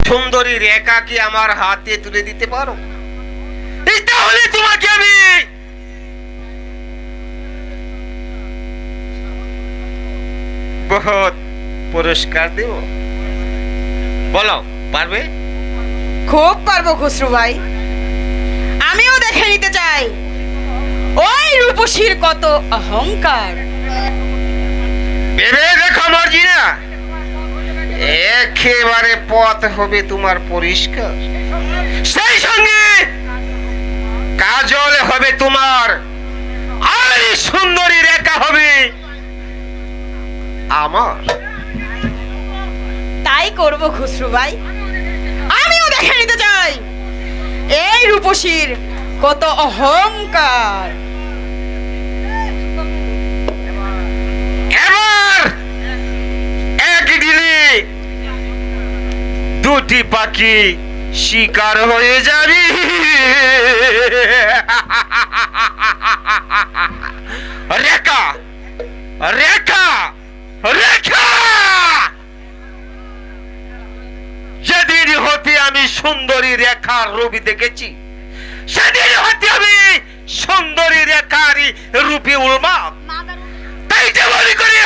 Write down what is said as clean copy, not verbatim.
সুন্দরী রেখা কি আমার হাতে তুলে দিতে পারো? তাহলে তোমাকে আমি বহুত পুরস্কার দেব। বলো, পারবে? খুব পারবো খসরু ভাই, আমিও দেখে নিতে চাই ওই রূপসীর কত অহংকার। ভেবে দেখো মর্জিনা, একেবারে পথ হবে তোমার পরিষ্কার, সেই সঙ্গে কাজল হবে তোমার, আর এই সুন্দরী রেখা হবে আমার। তাই করব খসরু ভাই, আমিও দেখে নিতে চাই এই রূপসীর কত অহংকার। এবার একদিনে দুটি পাখি শিকার হয়ে যাবি। রেখা, রেখা, রেখা, যেদিন হতে আমি সুন্দরী রেখার রূপ দেখেছি, সেদিন হতে আমি সুন্দরী রেখার রূপে উন্মাদ। তাই যে মনে করে